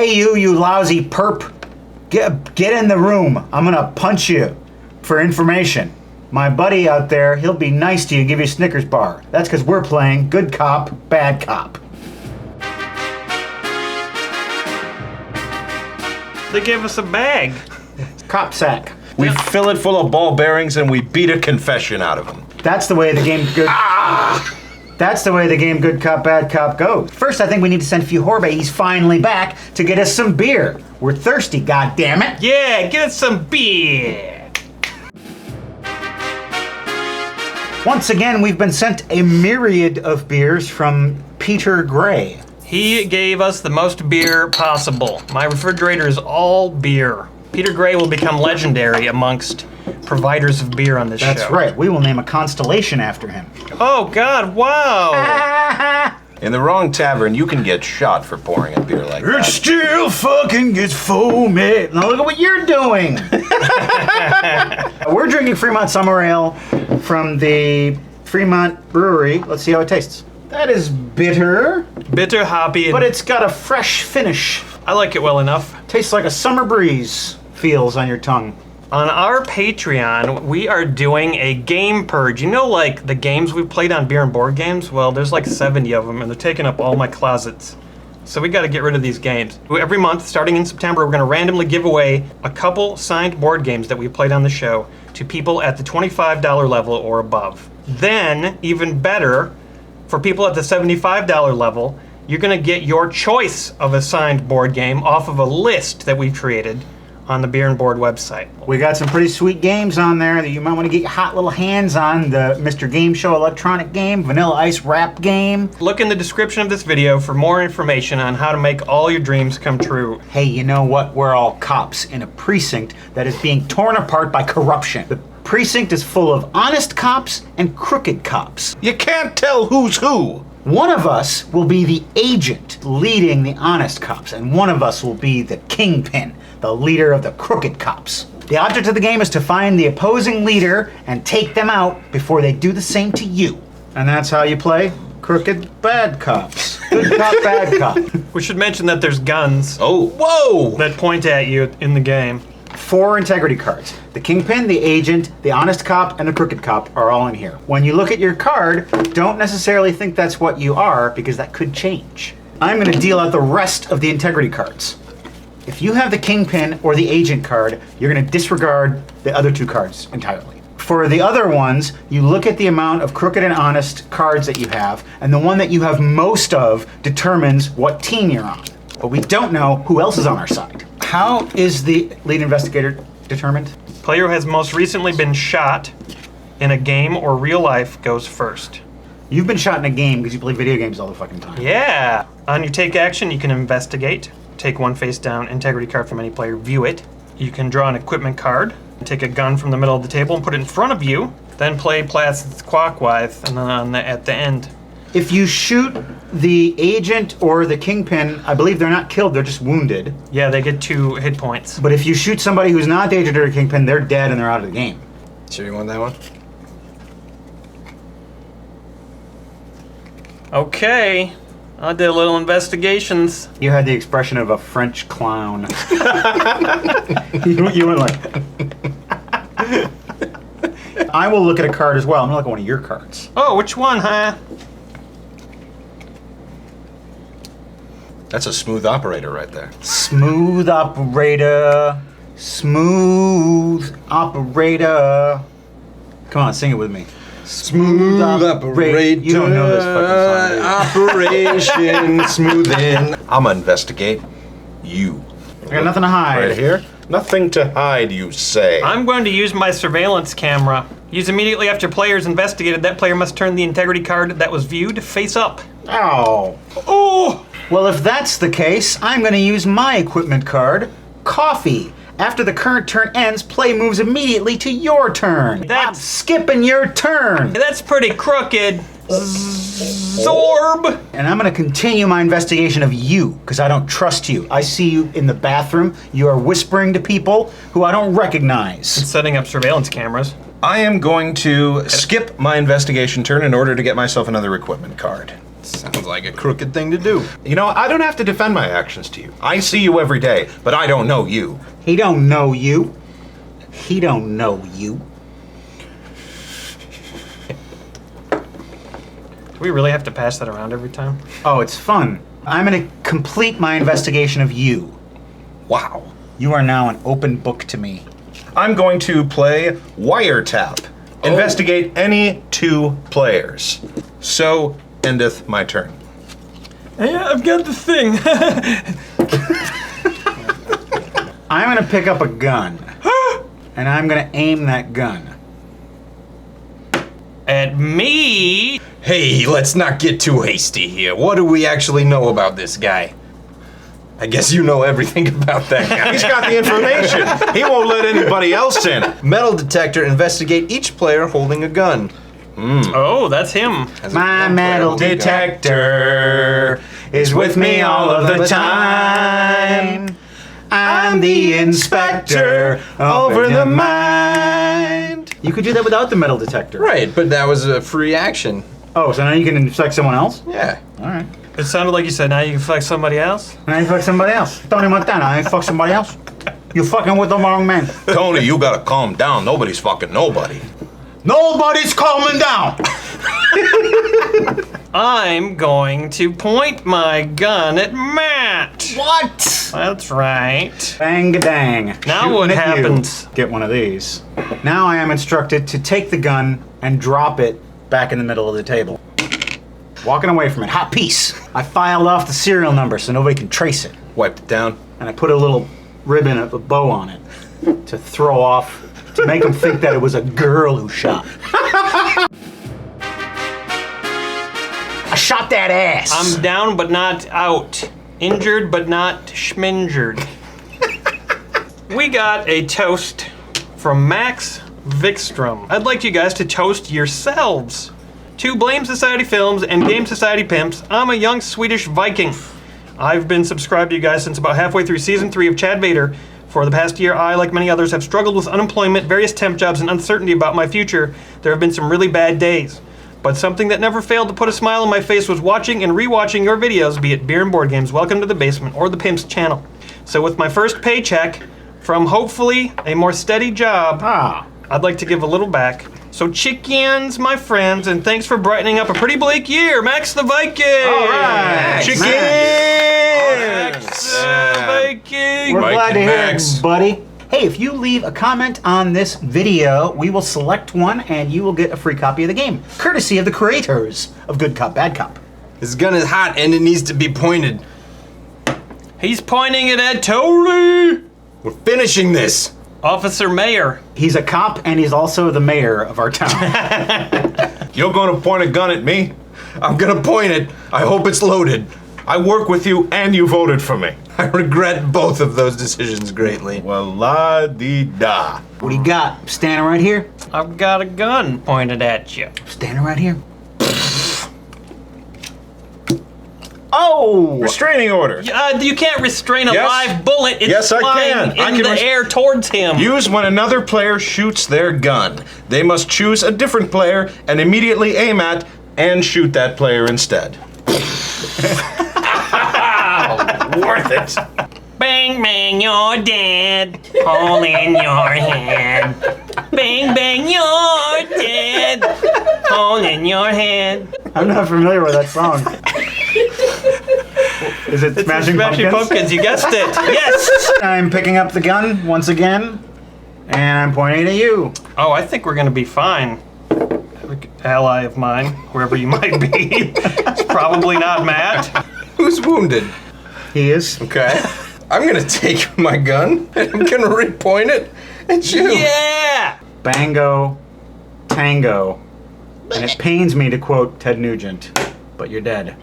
Hey, you lousy perp. Get in the room. I'm gonna punch you for information. My buddy out there, he'll be nice to you and give you a Snickers bar. That's because we're playing good cop, bad cop. They gave us a bag. Cop sack. We fill it full of ball bearings and we beat a confession out of them. That's the way the game good. That's the way the game good cop, bad cop goes. First, I think we need to send Fjorbe. He's finally back to get us some beer. We're thirsty, goddammit. Yeah, get us some beer. Once again, we've been sent a myriad of beers from Peter Gray. He gave us the most beer possible. My refrigerator is all beer. Peter Gray will become legendary amongst providers of beer on this show. That's right. We will name a constellation after him. Oh, God, wow. In the wrong tavern, you can get shot for pouring a beer like It that. still fucking gets foamy. Now look at what you're doing. We're drinking Fremont Summer Ale from the Fremont Brewery. Let's see how it tastes. That is bitter, Bitter, hoppy, but it's got a fresh finish. I like it well enough. Tastes like a summer breeze feels on your tongue. On our Patreon, we are doing a game purge. You know, like the games we've played on Beer and Board Games? Well, there's like 70 of them, and they're taking up all my closets. So we got to get rid of these games. Every month, starting in September, we're going to randomly give away a couple signed board games that we played on the show to people at the $25 level or above. Then, even better, for people at the $75 level, you're going to get your choice of a signed board game off of a list that we've created on the Beer and Board website. We got some pretty sweet games on there that you might want to get your hot little hands on. The Mr. Game Show electronic game, Vanilla Ice rap game. Look in the description of this video for more information on how to make all your dreams come true. Hey, you know what? We're all cops in a precinct that is being torn apart by corruption. The precinct is full of honest cops and crooked cops. You can't tell who's who. One of us will be the agent leading the honest cops, and one of us will be the kingpin, the leader of the crooked cops. The object of the game is to find the opposing leader and take them out before they do the same to you. And that's how you play crooked bad cops. Good cop, bad cop. We should mention that there's guns Oh, whoa! that point at you in the game. 4 integrity cards. The kingpin, the agent, the honest cop, and the crooked cop are all in here. When you look at your card, don't necessarily think that's what you are, because that could change. I'm going to deal out the rest of the integrity cards. If you have the kingpin or the agent card, you're going to disregard the other 2 cards entirely. For the other ones, you look at the amount of crooked and honest cards that you have, and the one that you have most of determines what team you're on. But we don't know who else is on our side. How is the lead investigator determined? Player who has most recently been shot in a game or real life goes first. You've been shot in a game because you play video games all the fucking time. Yeah! On your take action, you can investigate. Take 1 face down integrity card from any player, view it. You can draw an equipment card, take a gun from the middle of the table and put it in front of you, then play placid clockwise, and then at the end. If you shoot the agent or the kingpin, I believe they're not killed, they're just wounded. Yeah, they get 2 hit points. But if you shoot somebody who's not the agent or the kingpin, they're dead and they're out of the game. Sure you want that one? Okay, I did a little investigations. You had the expression of a French clown. you went like... I will look at a card as well. I'm gonna look at one of your cards. Oh, which one, huh? That's a smooth operator right there. Smooth operator. Smooth operator. Come on, sing it with me. Smooth operator. You don't know this fucking song, do you? Operation smoothing. I'm gonna investigate you. I got nothing to hide. Right here? Nothing to hide, you say. I'm going to use my surveillance camera. Use immediately after player's investigated. That player must turn the integrity card that was viewed face up. Oh. Oh! Well, if that's the case, I'm going to use my equipment card, Coffee. After the current turn ends, play moves immediately to your turn. I'm skipping your turn. That's pretty crooked. Zorb! And I'm going to continue my investigation of you, because I don't trust you. I see you in the bathroom. You are whispering to people who I don't recognize. Setting up surveillance cameras. I am going to skip my investigation turn in order to get myself another equipment card. Sounds like a crooked thing to do. You know, I don't have to defend my actions to you. I see you every day, but I don't know you. He don't know you. He don't know you. Do we really have to pass that around every time? Oh, it's fun. I'm gonna complete my investigation of you. Wow. You are now an open book to me. I'm going to play Wiretap. Investigate any 2 players. So endeth my turn. Yeah, I've got the thing. I'm gonna pick up a gun. And I'm gonna aim that gun. At me. Hey, let's not get too hasty here. What do we actually know about this guy? I guess you know everything about that guy. He's got the information. He won't let anybody else in. Metal detector, investigate each player holding a gun. Oh, that's him. My metal detector is with me all of the time. I'm the inspector over the mind. You could do that without the metal detector. Right, but that was a free action. Oh, so now you can infect someone else? Yeah. All right. It sounded like you said now you can fuck somebody else. Now you fuck somebody else. Tony Montana, I ain't fuck somebody else. You fucking with the wrong man. Tony, you gotta calm down. Nobody's fucking nobody. Nobody's calming down. I'm going to point my gun at Matt. What? That's right. Bang-a-dang. Now Shooting what at you. happens? Get one of these. Now I am instructed to take the gun and drop it back in the middle of the table. Walking away from it. Hot piece. I filed off the serial number so nobody can trace it. Wiped it down. And I put a little ribbon, a bow on it to throw off, to make them think that it was a girl who shot. I shot that ass. I'm down but not out. Injured but not schminjured. We got a toast from Max Vikstrom. I'd like you guys to toast yourselves. To Blame Society Films and Game Society Pimps, I'm a young Swedish Viking. I've been subscribed to you guys since about halfway through season 3 of Chad Vader. For the past year, I, like many others, have struggled with unemployment, various temp jobs, and uncertainty about my future. There have been some really bad days. But something that never failed to put a smile on my face was watching and rewatching your videos, be it Beer and Board Games, Welcome to the Basement, or the Pimps channel. So with my first paycheck, from hopefully a more steady job, I'd like to give a little back. So chickens, my friends, and thanks for brightening up a pretty bleak year, Max the Viking! All right. Chickens! Max the Viking! We're glad to hear Max. it, buddy. Hey, if you leave a comment on this video, we will select one and you will get a free copy of the game, courtesy of the creators of Good Cop, Bad Cop. His gun is hot and it needs to be pointed. He's pointing it at Tony! We're finishing this. Officer Mayor. He's a cop and he's also the mayor of our town. You're gonna point a gun at me? I'm gonna point it. I hope it's loaded. I work with you and you voted for me. I regret both of those decisions greatly. Well, la-dee-da. What do you got? Standing right here? I've got a gun pointed at you. Standing right here. Oh! Restraining orders. You can't restrain a Yes. live bullet. It's Yes, I flying can. I in can the air towards him. Use when another player shoots their gun. They must choose a different player and immediately aim at and shoot that player instead. Worth it. Bang, bang, you're dead. Hole in your head. Bang, bang, you're dead. Hole in your head. I'm not familiar with that song. Is it Smashing Pumpkins? You guessed it. Yes. I'm picking up the gun once again, and I'm pointing at you. Oh, I think we're gonna be fine. Ally of mine, whoever you might be. It's probably not Matt. Who's wounded? He is. Okay. I'm gonna take my gun and I'm gonna repoint it at you. Yeah. Bango, tango, and it pains me to quote Ted Nugent, but you're dead.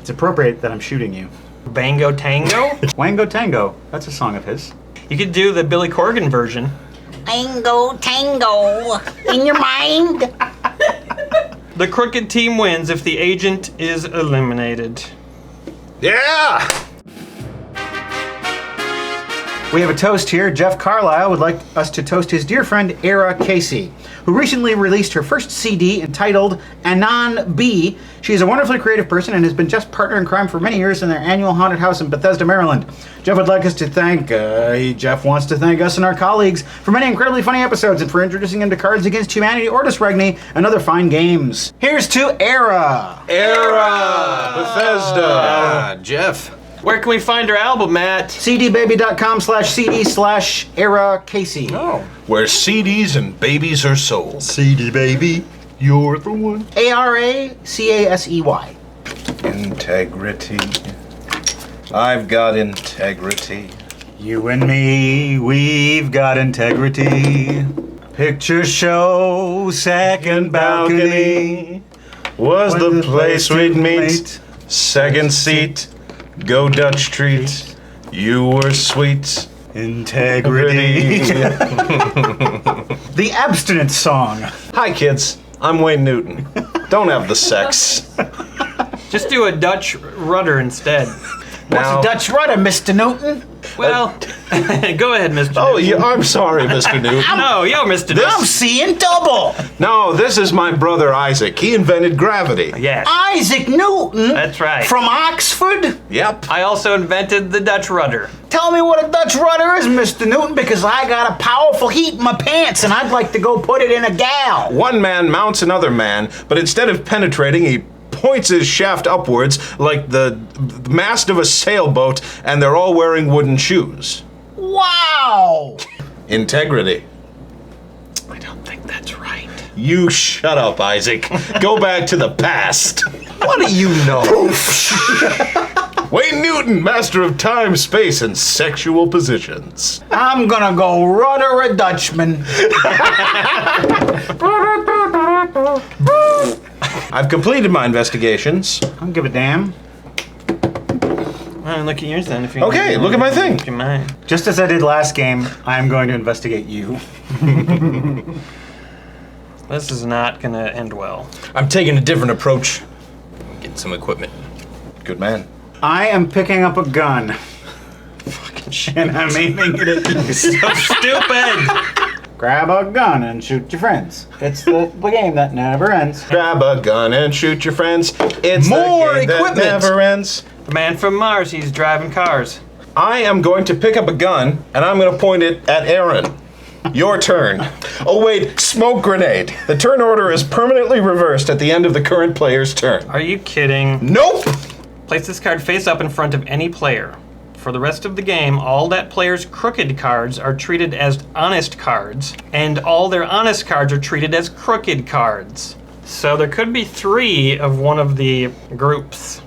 It's appropriate that I'm shooting you. Bango Tango. Wango Tango, that's a song of his. You could do the Billy Corgan version. Tango, tango, in your mind. The crooked team wins if the agent is eliminated. Yeah! We have a toast here. Jeff Carlisle would like us to toast his dear friend, Era Casey, who recently released her first CD entitled Anon B. She is a wonderfully creative person and has been Jeff's partner in crime for many years in their annual haunted house in Bethesda, Maryland. Jeff would like us to thank, Jeff wants to thank us and our colleagues for many incredibly funny episodes and for introducing him to Cards Against Humanity, Ortus Regni, and other fine games. Here's to Era. Era! Bethesda! Jeff. Where can we find our album, Matt? cdbaby.com/cd/Era Casey. Oh. Where CDs and babies are sold. CD baby, you're the one. ARACASEY. Integrity. I've got integrity. You and me, we've got integrity. Picture show, second balcony. Was the place we'd meet. Second seat. Go Dutch treat. You were sweet. Integrity. The abstinence song. Hi, kids. I'm Wayne Newton. Don't have the sex. Just do a Dutch rudder instead. What's a Dutch rudder, Mr. Newton? Well, go ahead, Mr. Oh, Newton. yeah, I'm sorry, Mr. Newton. No, yo, Mr. I'm Newton. seeing double. No, this is my brother Isaac. He invented gravity. Yes. Isaac Newton. That's right. From Oxford. Yep. I also invented the Dutch rudder. Tell me what a Dutch rudder is, Mr. Newton, because I got a powerful heat in my pants and I'd like to go put it in a gal. One man mounts another man, but instead of penetrating, he points his shaft upwards like the mast of a sailboat, and they're all wearing wooden shoes. Wow. Integrity. I don't think that's right. You shut up, Isaac. Go back to the past. What do you know? Wayne Newton, master of time, space, and sexual positions. I'm gonna go rudder a Dutchman. I've completed my investigations. I don't give a damn. Well, look at yours then. If you Okay, look at my thing. Look at mine. Just as I did last game, I'm going to investigate you. This is not gonna end well. I'm taking a different approach. Getting some equipment. Good man. I am picking up a gun. Fucking shit. And I'm aiming it at you. So stupid. Grab a gun and shoot your friends. It's the game that never ends. Grab a gun and shoot your friends. It's More the game equipment. that never ends. The man from Mars, he's driving cars. I am going to pick up a gun and I'm going to point it at Aaron. Your turn. Oh wait, smoke grenade. The turn order is permanently reversed at the end of the current player's turn. Are you kidding? Nope. Place this card face up in front of any player. For the rest of the game, all that player's crooked cards are treated as honest cards, and all their honest cards are treated as crooked cards. So there could be 3 of one of the groups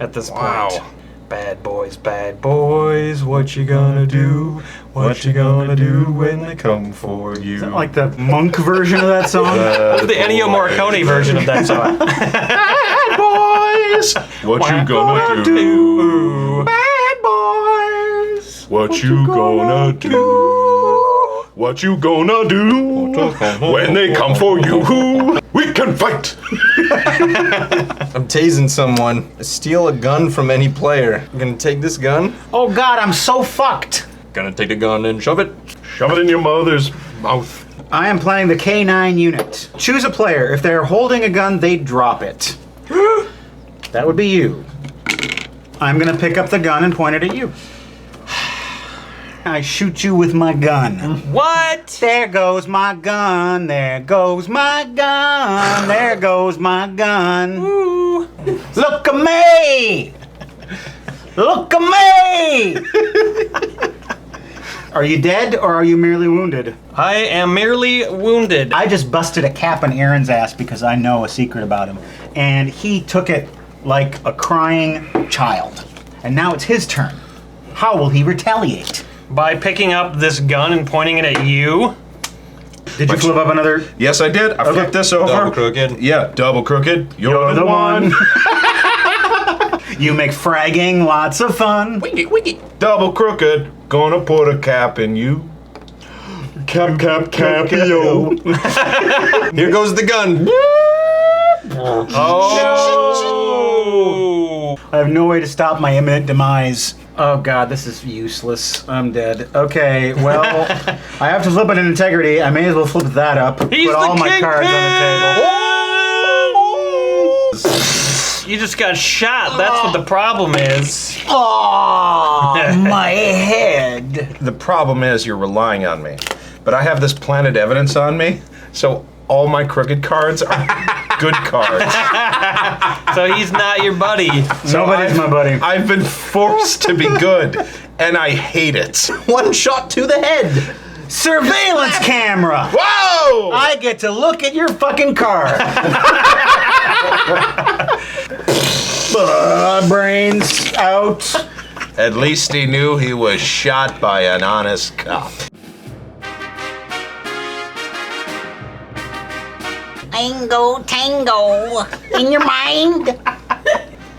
at this Wow. point. Bad boys, what you gonna do? What you gonna do when they come for you? Is that like the monk version of that song? The Ennio Morricone version of that song. Bad boys. What you gonna do? Bad boys. What you gonna do? What you gonna do when they come for you? We can fight. I'm tasing someone. Steal a gun from any player. I'm gonna take this gun. Oh God, I'm so fucked. Gonna take the gun and shove it. Shove it in your mother's mouth. I am playing the K9 unit. Choose a player. If they're holding a gun, they drop it. That would be you. I'm gonna pick up the gun and point it at you. I shoot you with my gun. What? There goes my gun. There goes my gun. There goes my gun. Ooh. Look at me! Look at me! Are you dead or are you merely wounded? I am merely wounded. I just busted a cap on Aaron's ass because I know a secret about him. And he took it like a crying child. And now it's his turn. How will he retaliate? By picking up this gun and pointing it at you. Did you flip up another? Yes, I did. I flipped this over. Double crooked. Yeah, double crooked. You're the one. You make fragging lots of fun. Double crooked. Gonna put a cap in you. Cap, yo. Here goes the gun. Oh! I have no way to stop my imminent demise. Oh god, this is useless. I'm dead. Okay, well, I have to flip it in integrity. I may as well flip that up. He's Put all the my king cards on the table. You just got shot. That's what the problem is. Oh, my head. The problem is you're relying on me. But I have this planted evidence on me, so all my crooked cards are good cards. So he's not your buddy. Nobody's my buddy. I've been forced to be good, and I hate it. One shot to the head. Surveillance camera. Whoa! I get to look at your fucking card. Brains out. At least he knew he was shot by an honest cop. Tango, tango. In your mind?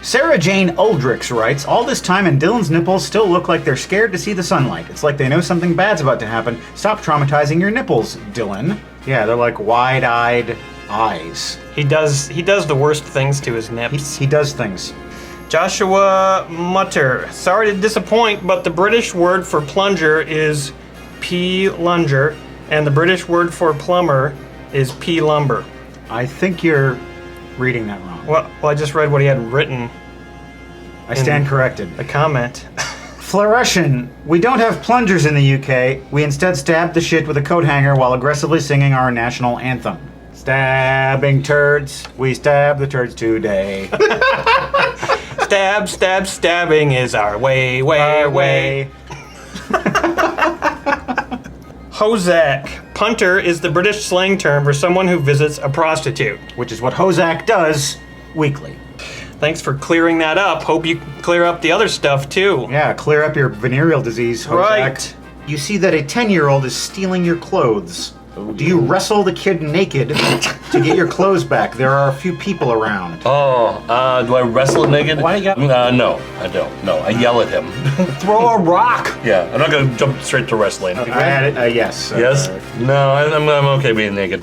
Sarah Jane Uldrich writes, all this time and Dylan's nipples still look like they're scared to see the sunlight. It's like they know something bad's about to happen. Stop traumatizing your nipples, Dylan. Yeah, they're like wide-eyed eyes. He does the worst things to his nips. He does things. Joshua Mutter. Sorry to disappoint, but the British word for plunger is plunger, and the British word for plumber is lumber. I think you're reading that wrong. Well, I just read what he had written. I stand corrected. A comment. Fluorescent. We don't have plungers in the UK. We instead stab the shit with a coat hanger while aggressively singing our national anthem. Stabbing turds. We stab the turds today. Stab, stab, stabbing is our way, way. Hozak. Punter is the British slang term for someone who visits a prostitute. Which is what Hozak does weekly. Thanks for clearing that up. Hope you clear up the other stuff too. Yeah, clear up your venereal disease, Hozak. Right. You see that a 10-year-old is stealing your clothes. Do you wrestle the kid naked to get your clothes back? There are a few people around. Oh, do I wrestle naked? Why you got- No, I don't. No, I yell at him. Throw a rock! Yeah, I'm not gonna jump straight to wrestling. I had it, yes. Yes? No, I'm okay being naked.